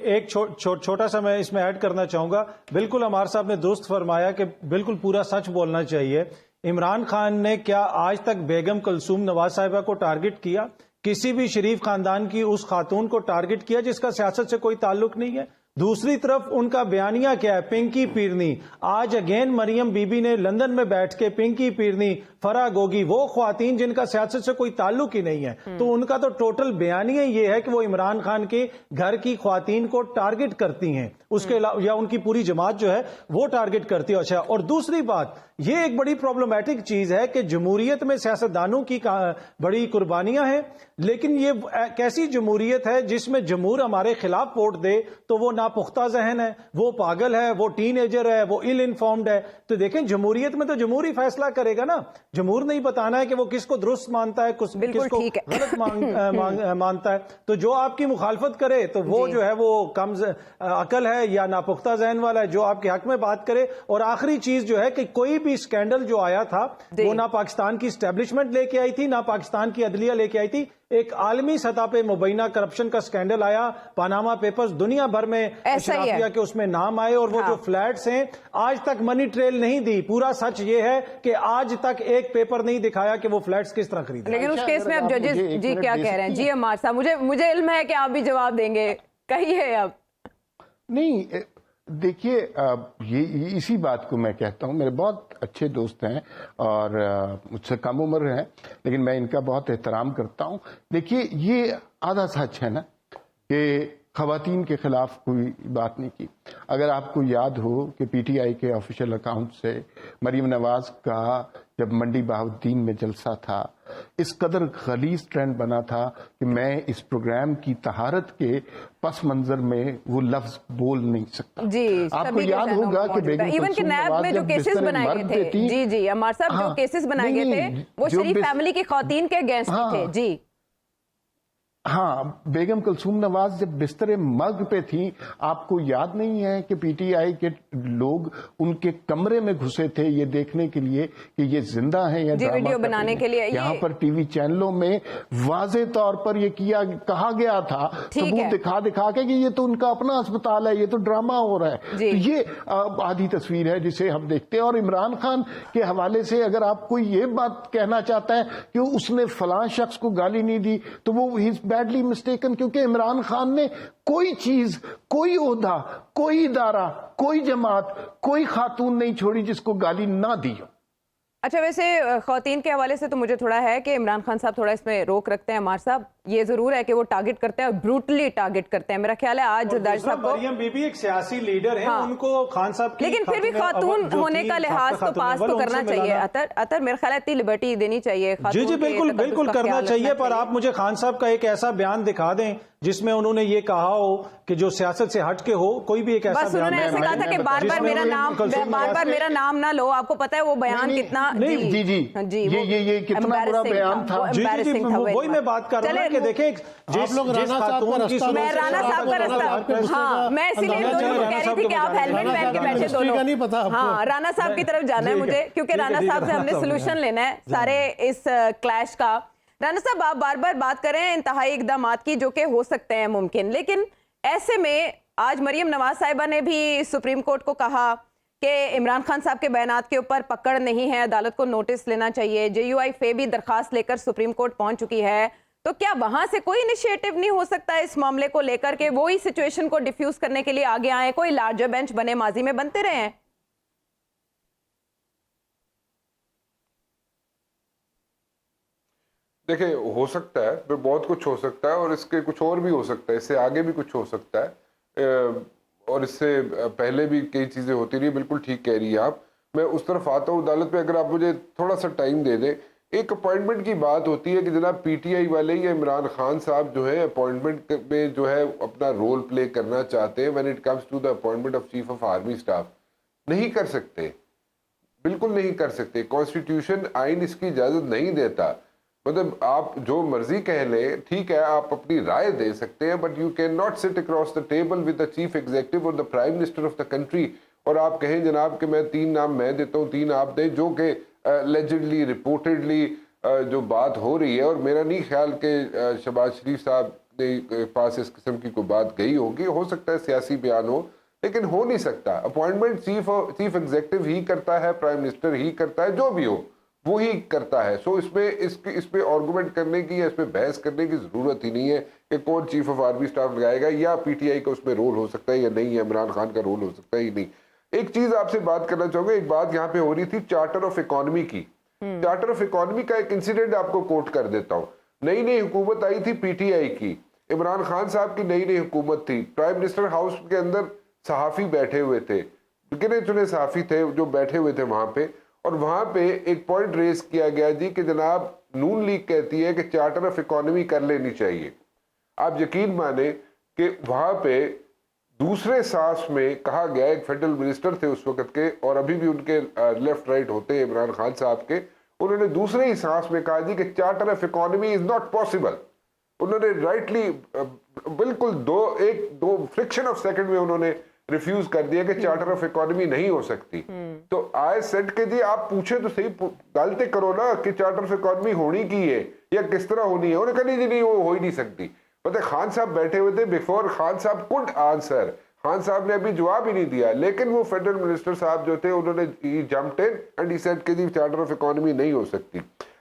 ایک چھوٹا سا میں اس میں ایڈ کرنا چاہوں گا۔ بالکل عمار صاحب نے درست فرمایا کہ بالکل پورا سچ بولنا چاہیے۔ عمران خان نے کیا آج تک بیگم کلثوم نواز صاحبہ کو ٹارگٹ کیا؟ کسی بھی شریف خاندان کی اس خاتون کو ٹارگٹ کیا جس کا سیاست سے کوئی تعلق نہیں ہے؟ دوسری طرف ان کا بیانیہ کیا ہے؟ پنکی پیرنی، آج اگین مریم بی بی نے لندن میں بیٹھ کے پنکی پیرنی، فرا گوگی، وہ خواتین جن کا سیاست سے کوئی تعلق ہی نہیں ہے، تو ان کا تو ٹوٹل بیانیہ یہ ہے کہ وہ عمران خان کے گھر کی خواتین کو ٹارگٹ کرتی ہیں، اس کے علاوہ یا ان کی پوری جماعت جو ہے وہ ٹارگٹ کرتی ہے۔ اچھا، اور دوسری بات یہ ایک بڑی پرابلمٹک چیز ہے کہ جمہوریت میں سیاستدانوں کی بڑی قربانیاں ہیں، لیکن یہ کیسی جمہوریت ہے جس میں جمہور ہمارے خلاف ووٹ دے تو وہ ناپختہ ذہن ہے، وہ پاگل ہے، وہ ٹین ایجر ہے، وہ ال انفارمڈ ہے۔ تو دیکھیں جمہوریت میں تو جمہور ہی فیصلہ کرے گا نا، جمہور نہیں بتانا ہے کہ وہ کس کو درست مانتا ہے، کس کو غلط مانتا ہے۔ تو جو آپ کی مخالفت کرے تو وہ جو ہے وہ کم عقل ہے یا ناپختہ ذہن والا ہے، جو آپ کے حق میں بات کرے۔ اور آخری چیز جو ہے کہ کوئی بھی سکینڈل جو آیا تھا وہ نہ پاکستان کی اسٹیبلشمنٹ لے کے آئی تھی، نہ پاکستان کی عدلیہ لے کے آئی تھی۔ ایک عالمی سطح پہ مبینہ کرپشن کا سکینڈل آیا، پاناما پیپرز، دنیا بھر میں اشرافیہ کے اس میں نام آئے، اور وہ جو فلیٹس ہیں آج تک منی ٹریل نہیں دی۔ پورا سچ یہ ہے کہ آج تک ایک پیپر نہیں دکھایا کہ وہ فلیٹس کس طرح خریدے۔ لیکن اس کیس میں اب ججز جی کیا کہہ رہے ہیں؟ جی عمار صاحب، مجھے علم ہے کہ آپ بھی جواب دیں گے، کہیے اب۔ نہیں، دیکھیے، یہ اسی بات کو میں کہتا ہوں، میرے بہت اچھے دوست ہیں اور مجھ سے کم عمر ہیں، لیکن میں ان کا بہت احترام کرتا ہوں۔ دیکھیے، یہ آدھا سچ ہے نا کہ خواتین کے خلاف کوئی بات نہیں کی. اگر آپ کو یاد ہو کہ پی ٹی آئی کے آفیشیل اکاؤنٹ سے مریم نواز کا جب منڈی بہاؤالدین میں جلسہ تھا اس قدر غلیظ ٹرینڈ بنا تھا کہ میں اس پروگرام کی طہارت کے پس منظر میں وہ لفظ بول نہیں سکتا. جی آپ کو یاد ہوگا کہ بیگم ایون کہ کلثوم نیب نواز میں جو جب کیسز بستر بنائے مرد گئے پہ تھے، تھی، جی جی عمار صاحب جو کیسز بنائے گئے تھے وہ شریف فیملی کی خواتین کے اگینسٹ تھے. جی ہاں، بیگم کلثوم نواز جب بستر مرگ پہ تھیں، آپ کو یاد نہیں ہے کہ پی ٹی آئی کے لوگ ان کے کمرے میں گھسے تھے یہ دیکھنے کے لیے کہ یہ زندہ ہیں یا جی، ڈرامہ ویڈیو کر رہی بنانے ہیں. کے لیے یہاں یہ پر ٹی وی چینلوں میں واضح طور پر یہ کہا گیا تھا، ثبوت دکھا کے کہ یہ تو ان کا اپنا اسپتال ہے، یہ تو ڈرامہ ہو رہا ہے. تو یہ آدھی تصویر ہے جسے ہم دیکھتے ہیں. اور عمران خان کے حوالے سے اگر آپ کو یہ بات کہنا چاہتا ہے کہ اس نے فلاں شخص کو گالی نہیں دی تو وہ ہی از بیڈلی مسٹیکن، کیونکہ عمران خان نے کوئی چیز، کوئی عہدہ، کوئی ادارہ، کوئی جماعت، کوئی خاتون نہیں چھوڑی جس کو گالی نہ دی ہو. اچھا، ویسے خواتین کے حوالے سے تو مجھے تھوڑا ہے کہ عمران خان صاحب تھوڑا اس میں روک رکھتے ہیں. عمار صاحب یہ ضرور ہے کہ وہ ٹارگٹ کرتے ہیں اور بروٹلی ٹارگٹ کرتے ہیں. میرا خیال ہے آج زرداری صاحب کو، مریم بی بی ایک سیاسی لیڈر ہیں، ان کو خان صاحب کی لیکن پھر بھی خاتون ہونے کا لحاظ تو پاس تو کرنا چاہیے. اطہر میرا خیال ہے اتنی لبرٹی دینی چاہیے خاتون. جی بالکل کرنا چاہیے. پر آپ مجھے خان صاحب کا ایک ایسا بیان دکھا دیں جس میں انہوں نے یہ کہا ہو کہ جو سیاست سے ہٹ کے ہو، کوئی بھی ایک ایسا بس انہوں نے ایسے کہا تھا کہ بار بار میرا نام نہ لو. آپ کو پتا ہے وہ بیان کتنا، یہ کتنا برا بیان تھا. وہی میں بات کر رہا ہوں کہ دیکھیں آپ لوگ رانا صاحب کا رستہ، میں رانا صاحب کا رستہ، ہاں میں اسی لیے کہہ رہی تھی کہ آپ ہیلمٹ پہن کے بیٹھے دونوں. ہاں، رانا صاحب کی طرف جانا ہے مجھے، کیونکہ رانا صاحب سے ہم نے سولوشن لینا ہے سارے اس کلیش کا. رانا صاحب آپ بار بار بات کریں انتہائی اقدامات کی جو کہ ہو سکتے ہیں ممکن، لیکن ایسے میں آج مریم نواز صاحبہ نے بھی سپریم کورٹ کو کہا کہ عمران خان صاحب کے بیانات کے اوپر پکڑ نہیں ہے، عدالت کو نوٹس لینا چاہیے. جے یو آئی فے بھی درخواست لے کر سپریم کورٹ پہنچ چکی ہے. تو کیا وہاں سے کوئی انیشیٹو نہیں ہو سکتا اس معاملے کو لے کر کے وہی سچویشن کو ڈیفیوز کرنے کے لیے آگے آئیں، کوئی لارجر بینچ بنے، ماضی میں بنتے رہے ہیں؟ دیکھیں ہو سکتا ہے، بہت کچھ ہو سکتا ہے، اور اس کے کچھ اور بھی ہو سکتا ہے، اس سے آگے بھی کچھ ہو سکتا ہے، اور اس سے پہلے بھی کئی چیزیں ہوتی رہی. بالکل ٹھیک کہہ رہی ہیں آپ. میں اس طرف آتا ہوں عدالت پہ. اگر آپ مجھے تھوڑا سا ٹائم دے دیں. ایک اپوائنٹمنٹ کی بات ہوتی ہے کہ جناب پی ٹی آئی والے یا عمران خان صاحب جو ہے اپوائنٹمنٹ میں جو ہے اپنا رول پلے کرنا چاہتے ہیں when it comes to the appointment of chief of army staff. نہیں کر سکتے، بالکل نہیں کر سکتے. کانسٹیٹیوشن آئین اس کی اجازت نہیں دیتا. مطلب آپ جو مرضی کہہ لیں، ٹھیک ہے آپ اپنی رائے دے سکتے ہیں، but you can not sit across the table with the chief executive اور the prime minister of the country اور آپ کہیں جناب کہ میں 3 نام میں دیتا ہوں 3 آپ دیں، جو کہ لیجڈلی ریپورٹڈلی جو بات ہو رہی ہے. اور میرا نہیں خیال کہ شہباز شریف صاحب کے پاس اس قسم کی کوئی بات گئی ہوگی. ہو سکتا ہے سیاسی بیان ہو، لیکن ہو نہیں سکتا. اپوائنٹمنٹ چیف ایگزیکٹو ہی کرتا ہے، پرائم منسٹر ہی کرتا ہے، جو بھی ہو وہی کرتا ہے. سو اس پہ آرگومنٹ کرنے کی یا اس پہ بحث کرنے کی ضرورت ہی نہیں ہے کہ کون چیف آف آرمی اسٹاف لگائے گا یا پی ٹی آئی کا اس میں رول ہو سکتا ہے یا نہیں ہے، عمران خان کا رول ہو سکتا ہے ہی نہیں. ایک چیز آپ سے بات کرنا چاہوں گا. ایک بات یہاں پہ ہو رہی تھی چارٹر آف اکانومی کی. چارٹر آف اکانومی کا ایک انسیڈنٹ آپ کو کوٹ کر دیتا ہوں. نئی حکومت آئی تھی پی ٹی آئی کی، عمران خان صاحب کی نئی حکومت تھی. پرائم منسٹر ہاؤس کے اندر صحافی بیٹھے ہوئے تھے، گنے چنے صحافی تھے جو بیٹھے ہوئے تھے وہاں پہ، اور وہاں پہ ایک پوائنٹ ریز کیا گیا جی کہ جناب نون لیگ کہتی ہے کہ چارٹر آف اکانومی کر لینی چاہیے. آپ یقین مانیں کہ وہاں پہ دوسرے سانس میں کہا گیا، ایک فیڈرل منسٹر تھے اس وقت کے اور ابھی بھی ان کے لیفٹ رائٹ ہوتے ہیں عمران خان صاحب کے، انہوں نے دوسرے ہی سانس میں کہا جی کہ charter of economy is not possible. انہوں نے رائٹلی بالکل دو فرکشن آف سیکنڈ میں انہوں نے ریفیوز کر دیا کہ چارٹر آف اکانومی نہیں ہو سکتی. تو آئی سیڈ کہ جی آپ پوچھیں تو صحیح، غلطی کرو نا کہ چارٹر آف اکانومی ہونی کی ہے یا کس طرح ہونی ہے. انہوں نے کہا نہیں وہ ہو ہی نہیں سکتی. پتہ خان صاحب بیٹھے ہوئے تھے بیفور خان صاحب کوڈ آنسر. خان صاحب نے ابھی جواب ہی نہیں دیا، لیکن وہ فیڈرل منسٹر صاحب جو تھے انہوں نے jumped in and he said کہ جی چارٹر آف اکانومی نہیں ہو سکتی.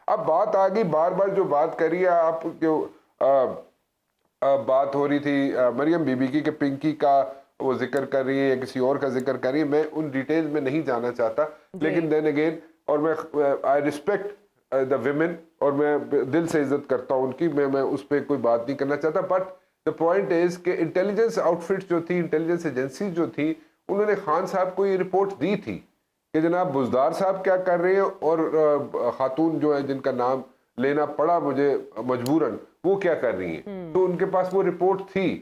اب بات آ گئی، بار بار جو بات کری ہے آپ، جو بات ہو رہی تھی مریم بی بی کی کہ پنکی کا وہ ذکر کر رہی ہے یا کسی اور کا ذکر کر رہی ہے، میں ان ڈیٹیل میں نہیں جانا چاہتا. لیکن دین اگین، اور میں آئی ریسپیکٹ دا ویمن اور میں دل سے عزت کرتا ہوں ان کی، میں اس پہ کوئی بات نہیں کرنا چاہتا. بٹ دا پوائنٹ از کہ انٹیلیجنس آؤٹ فٹ جو تھی, انٹیلیجنس ایجنسی جو تھی, انہوں نے خان صاحب کو یہ رپورٹ دی تھی کہ جناب بزدار صاحب کیا کر رہے ہیں اور خاتون جو ہے جن کا نام لینا پڑا مجھے مجبوراً, وہ کیا کر رہی ہیں. تو ان کے پاس وہ رپورٹ تھی,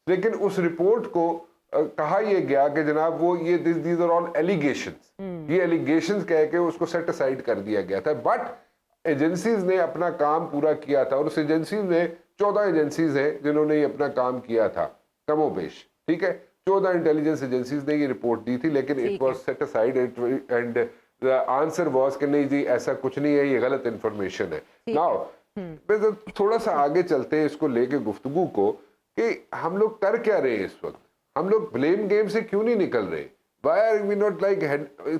لیکن اس رپورٹ کو کہا یہ گیا کہ جناب وہ یہ دیز آر آل ایلیگیشنز, یہ ایلیگیشنز کہہ کے اس کو سیٹ اسائڈ کر دیا گیا تھا. بٹ ایجنسیز نے اپنا کام پورا کیا تھا, اور اس ایجنسیز میں 14 ایجنسیز ہیں جنہوں نے یہ اپنا کام کیا تھا کم و بیش, ٹھیک ہے. 14 انٹیلیجنس ایجنسیز نے یہ رپورٹ دی تھی, لیکن it was set aside and the answer was کہ نہیں جی ایسا کچھ نہیں ہے, یہ غلط انفارمیشن ہے. ناؤ تھوڑا سا آگے چلتے ہیں اس کو لے کے گفتگو کو, کہ ہم لوگ کر کیا رہے ہیں اس وقت, ہم لوگ بلیم گیم سے کیوں نہیں نکل رہے, why are we not like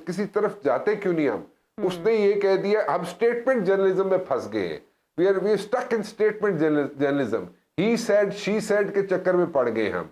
کسی طرف جاتے کیوں نہیں ہم. اس نے یہ کہہ دیا ہم اسٹیٹمنٹ جرنلزم میں پھنس گئے ہیں, we are stuck in statement journalism, he said she said کے چکر میں پڑ گئے ہم.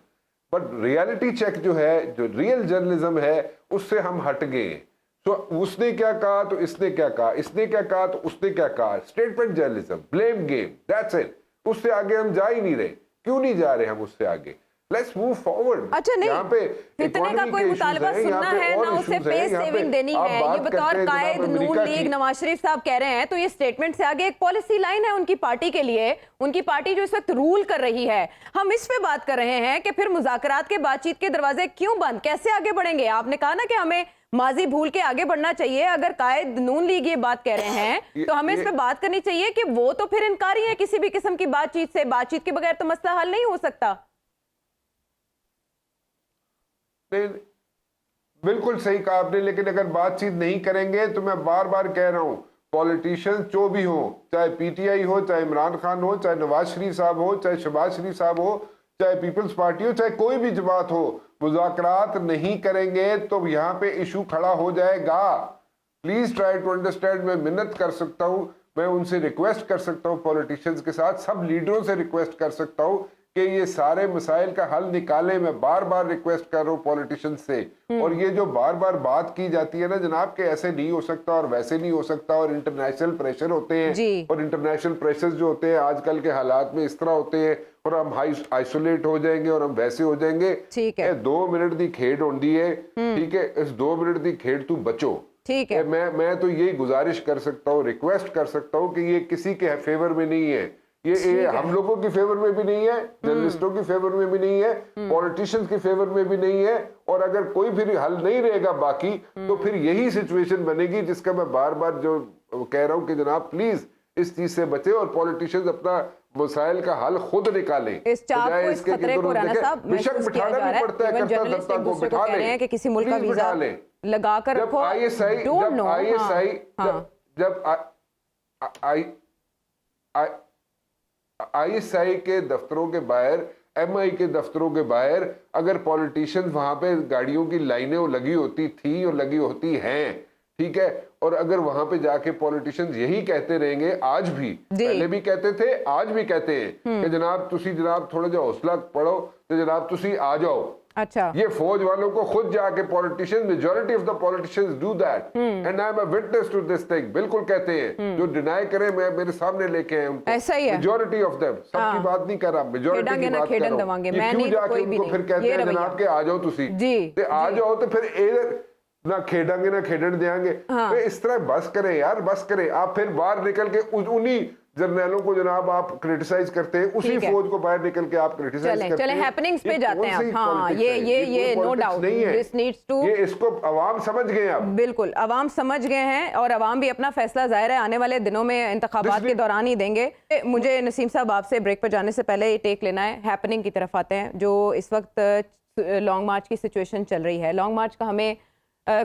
بٹ ریالٹی چیک جو ہے, جو ریئل جرنلزم ہے, اس سے ہم ہٹ گئے ہیں. تو اس نے کیا کہا تو اس نے کیا کہا, اس نے کیا کہا تو اس نے کیا کہا. Statement journalism, blame game, that's it. اس سے آگے ہم جا ہی نہیں رہے. کیوں نہیں جا رہے ہم اس سے آگے؟ Let's move forward. اچھا نہیں, یہاں پہ فتنے کا کوئی مطالبہ سننا ہے نہ اسے پے سیونگ دینی ہے. یہ بطور قائد نون لیگ نواز شریف صاحب کہہ رہے ہیں, تو یہ سٹیٹمنٹ سے آگے ایک پالیسی لائن ہے ان کی پارٹی کے لیے, ان کی پارٹی جو اس وقت رول کر رہی ہے. ہم اس پہ بات کر رہے ہیں کہ پھر مذاکرات کے بات چیت کے دروازے کیوں بند, کیسے آگے بڑھیں گے. آپ نے کہا نا کہ ہمیں ماضی بھول کے آگے بڑھنا چاہیے. اگر قائد نون لیگ یہ بات کہہ رہے ہیں تو ہمیں اس پہ بات کرنی چاہیے کہ وہ تو پھر انکاری ہے کسی بھی قسم کی بات چیت سے. بات چیت کے بغیر تو مسئلہ حل نہیں ہو سکتا. بالکل صحیح کہا آپ نے, لیکن اگر بات چیت نہیں کریں گے تو میں بار بار کہہ رہا ہوں, پولیٹیشین جو بھی ہوں, چاہے پی ٹی آئی ہو, چاہے عمران خان ہو, چاہے نواز شریف صاحب ہو, چاہے شہباز شریف صاحب ہو, چاہے پیپلز پارٹی ہو, چاہے کوئی بھی جماعت ہو, مذاکرات نہیں کریں گے تو یہاں پہ ایشو کھڑا ہو جائے گا. Please try to understand. میں منت کر سکتا ہوں, میں ان سے ریکویسٹ کر سکتا ہوں, پولیٹیشینز کے ساتھ سب لیڈروں سے ریکویسٹ کر سکتا ہوں کہ یہ سارے مسائل کا حل نکالیں. میں بار بار ریکویسٹ کر رہا ہوں پولیٹیشین سے. اور یہ جو بار بار بات کی جاتی ہے نا جناب کہ ایسے نہیں ہو سکتا اور ویسے نہیں ہو سکتا, اور انٹرنیشنل پریشر ہوتے ہیں, اور انٹرنیشنل پریشر جو ہوتے ہیں آج کل کے حالات میں اس طرح ہوتے ہیں, اور ہم آئسولیٹ ہو جائیں گے اور ہم ویسے ہو جائیں گے. 2 منٹ دی کھیڈ ہوندی ہے, ٹھیک ہے, اس 2 منٹ دی کھیڈ تو بچو. ٹھیک ہے, میں تو یہی گزارش کر سکتا ہوں, ریکویسٹ کر سکتا ہوں کہ یہ کسی کے فیور میں نہیں ہے, یہ ہم لوگوں کی فیور میں بھی نہیں ہے, جرنلسٹوں کی فیور میں بھی نہیں ہے, پولیٹیشینز کی فیور میں بھی نہیں ہے. اور اگر کوئی پھر حل نہیں رہے گا باقی, تو پھر یہی سچویشن بنے گی جس کا میں بار بار جو کہہ رہا ہوں کہ جناب پلیز اس چیز سے بچے, اور پولیٹیشینز اپنا مسائل کا حل خود نکالیں. اس چاپ کو, اس خطرے کو رانا صاحب محسوس کیا جا رہا ہے. ایون جرنلسٹ ایک دوسرے کو کہہ رہے ہیں کہ کسی ملک کا ویزا لگا کر رکھو. آئی ایس آئی کے دفتروں کے باہر, ایم آئی کے دفتروں کے باہر اگر پولیٹیشینز وہاں پہ گاڑیوں کی لائنیں لگی ہوتی تھی اور لگی ہوتی ہیں, ٹھیک ہے, اور اگر وہاں پہ جا کے پولیٹیشینز یہی کہتے رہیں گے, آج بھی, پہلے بھی کہتے تھے, آج بھی کہتے ہیں کہ جناب تھوڑا جا حوصلہ پڑھو تو جناب تسی آ جاؤ. اچھا, یہ فوج والوں کو خود جا کے politician, majority of the politicians do that, and I am a witness to this thing. بالکل کہتے ہیں, جو ڈینائی کریں میں میرے سامنے لے کے آئے ان کو, ایسا ہی ہے, میجورٹی آف دیم, سب کی بات نہیں کر رہا, میجورٹی کی بات کر رہا ہوں. یہ کیوں جا کے ان کو پھر کہتے ہیں جناب کہ آ جاؤ تسی, آ جاؤ, تو پھر نہ کھیڑیں گے نہ کھیڑن دیں گے. اس طرح بس کریں یار, بس کریں. آپ پھر باہر نکل کے انہی جرنیلوں کو جناب آپ کریٹیسائز کرتے ہیں, اسی فوج کو باہر نکل کے آپ کریٹیسائز کرتے ہیں. چلیں ہیپننگز پہ جاتے ہیں. ہاں, یہ no doubt, this needs to, یہ اس کو عوام سمجھ گئے ہیں اب. بالکل عوام سمجھ گئے ہیں, اور عوام بھی اپنا فیصلہ ظاہر ہے آنے والے دنوں میں انتخابات کے دوران ہی دیں گے. مجھے نسیم صاحب آپ سے بریک پر جانے سے پہلے یہ ٹیک لینا ہے, ہیپننگ کی طرف آتے ہیں. جو اس وقت لانگ مارچ کی سچویشن چل رہی ہے, لانگ مارچ کا ہمیں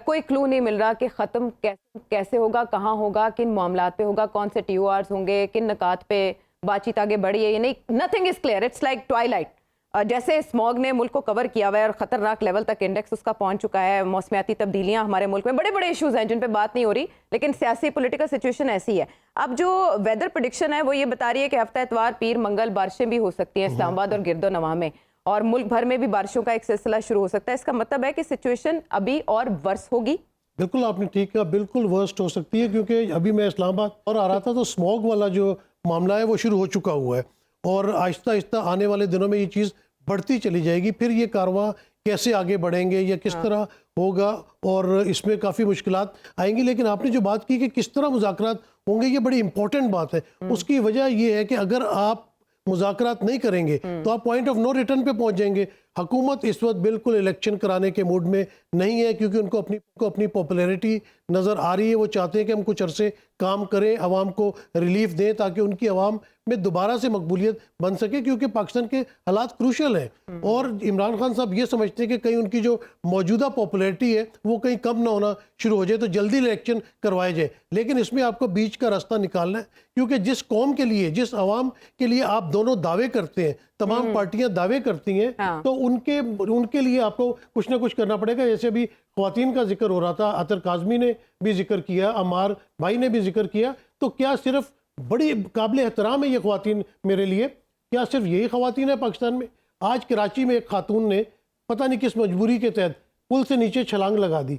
کوئی کلو نہیں مل رہا کہ ختم کیسے ہوگا, کہاں ہوگا, کن معاملات پہ ہوگا, کون سے ٹی او آرز ہوں گے, کن نکات پہ بات چیت آگے بڑھی ہے. یہ نہیں, nothing is clear, it's like twilight. جیسے اسموگ نے ملک کو کور کیا ہوا ہے اور خطرناک لیول تک انڈیکس اس کا پہنچ چکا ہے, موسمیاتی تبدیلیاں ہمارے ملک میں, بڑے بڑے ایشوز ہیں جن پہ بات نہیں ہو رہی, لیکن سیاسی پولیٹیکل سچویشن ایسی ہے. اب جو ویدر پریڈکشن ہے وہ یہ بتا رہی ہے کہ ہفتہ اتوار, پیر, منگل بارشیں بھی ہو سکتی ہیں اسلام آباد اور گرد و نواح میں, اور ملک بھر میں بھی بارشوں کا ایک سلسلہ شروع ہو سکتا ہے. اس کا مطلب ہے کہ سچویشن ابھی اور ورس ہوگی. بالکل آپ نے ٹھیک کہا, بالکل ورسٹ ہو سکتی ہے, کیونکہ ابھی میں اسلام آباد اور آ رہا تھا تو اسموگ والا جو معاملہ ہے وہ شروع ہو چکا ہوا ہے, اور آہستہ آہستہ آنے والے دنوں میں یہ چیز بڑھتی چلی جائے گی. پھر یہ کارواں کیسے آگے بڑھیں گے یا کس طرح ہوگا اور اس میں کافی مشکلات آئیں گی. لیکن آپ نے جو بات کی کہ کس طرح مذاکرات ہوں گے یہ بڑی امپورٹنٹ بات ہے. اس کی وجہ یہ ہے کہ اگر آپ مذاکرات نہیں کریں گے تو آپ پوائنٹ آف نو ریٹرن پہ پہنچ جائیں گے. حکومت اس وقت بالکل الیکشن کرانے کے موڈ میں نہیں ہے کیونکہ ان کو اپنی پاپولیرٹی نظر آ رہی ہے. وہ چاہتے ہیں کہ ہم کچھ عرصے کام کریں, عوام کو ریلیف دیں تاکہ ان کی عوام میں دوبارہ سے مقبولیت بن سکے, کیونکہ پاکستان کے حالات کروشل ہیں. اور عمران خان صاحب یہ سمجھتے ہیں کہ کہیں ان کی جو موجودہ پاپولیرٹی ہے وہ کہیں کم نہ ہونا شروع ہو جائے تو جلدی الیکشن کروائے جائے. لیکن اس میں آپ کو بیچ کا راستہ نکالنا ہے, کیونکہ جس قوم کے لیے, جس عوام کے لیے آپ دونوں دعوے کرتے ہیں, تمام پارٹیاں دعوے کرتی ہیں, تو ان کے لیے آپ کو کچھ نہ کچھ کرنا پڑے گا. جیسے ابھی خواتین کا ذکر ہو رہا تھا, عطر کاظمی نے بھی ذکر کیا, عمار بھائی نے بھی ذکر کیا, تو کیا صرف بڑی قابل احترام ہے یہ خواتین میرے لیے, کیا صرف یہی خواتین ہیں پاکستان میں؟ آج کراچی میں ایک خاتون نے پتہ نہیں کس مجبوری کے تحت پل سے نیچے چھلانگ لگا دی.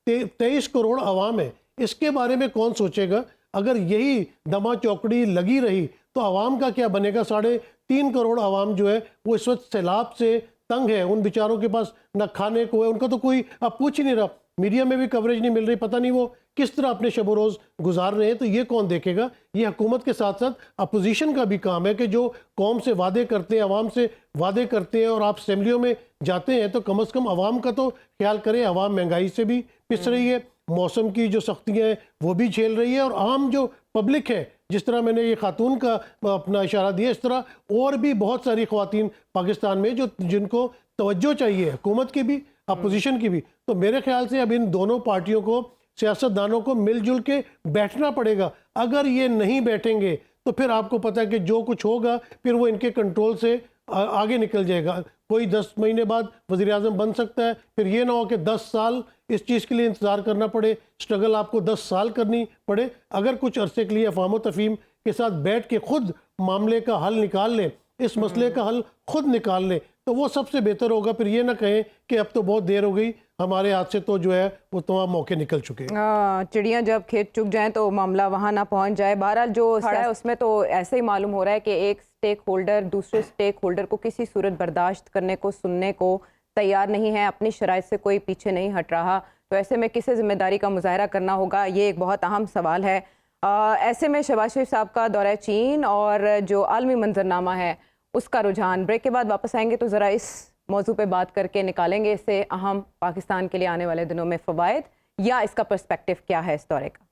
23 کروڑ عوام ہے, اس کے بارے میں کون سوچے گا؟ اگر یہی دما چوکڑی لگی رہی تو عوام کا کیا بنے گا؟ 3.5 کروڑ عوام جو ہے وہ اس وقت سیلاب سے تنگ ہے, ان بیچاروں کے پاس نہ کھانے کو ہے, ان کا تو کوئی اب پوچھ ہی نہیں رہا, میڈیا میں بھی کوریج نہیں مل رہی, پتہ نہیں وہ کس طرح اپنے شب و روز گزار رہے ہیں. تو یہ کون دیکھے گا؟ یہ حکومت کے ساتھ ساتھ اپوزیشن کا بھی کام ہے کہ جو قوم سے وعدے کرتے ہیں, عوام سے وعدے کرتے ہیں, اور آپ اسمبلیوں میں جاتے ہیں تو کم از کم عوام کا تو خیال کریں. عوام مہنگائی سے بھی پس رہی ہے, موسم کی جو سختیاں ہیں وہ بھی جھیل رہی ہے, اور عام جو پبلک ہے, جس طرح میں نے یہ خاتون کا اپنا اشارہ دیا, اس طرح اور بھی بہت ساری خواتین پاکستان میں جن کو توجہ چاہیے, حکومت کی بھی اپوزیشن کی بھی. تو میرے خیال سے اب ان دونوں پارٹیوں کو, سیاست دانوں کو مل جل کے بیٹھنا پڑے گا. اگر یہ نہیں بیٹھیں گے تو پھر آپ کو پتہ ہے کہ جو کچھ ہوگا پھر وہ ان کے کنٹرول سے آگے نکل جائے گا. کوئی 10 مہینے بعد وزیر اعظم بن سکتا ہے, پھر یہ نہ ہو کہ 10 سال اس چیز کے لیے انتظار کرنا پڑے, اسٹرگل آپ کو 10 سال کرنی پڑے. اگر کچھ عرصے کے لیے افہام و تفہیم کے ساتھ بیٹھ کے خود معاملے کا حل نکال لیں, اس مسئلے کا حل خود نکال لیں, تو وہ سب سے بہتر ہوگا. پھر یہ نہ کہیں کہ اب تو بہت دیر ہو گئی, ہمارے ہاتھ سے تو جو ہے وہ تمام موقع نکل چکے ہیں. چڑیاں جب کھیت چگ جائیں تو معاملہ وہاں نہ پہنچ جائے. بہرحال جو ہے اس میں تو ایسے ہی معلوم ہو رہا ہے کہ ایک سٹیک ہولڈر دوسرے سٹیک ہولڈر کو کسی صورت برداشت کرنے کو, سننے کو تیار نہیں ہے, اپنی شرائط سے کوئی پیچھے نہیں ہٹ رہا. تو ایسے میں کسی ذمہ داری کا مظاہرہ کرنا ہوگا, یہ ایک بہت اہم سوال ہے. ایسے میں شہباز شریف صاحب کا دورہ چین اور جو عالمی منظرنامہ ہے اس کا رجحان, بریک کے بعد واپس آئیں گے تو ذرا اس موضوع پہ بات کر کے نکالیں گے اس سے اہم پاکستان کے لیے آنے والے دنوں میں فوائد یا اس کا پرسپیکٹیو کیا ہے اس دورے کا.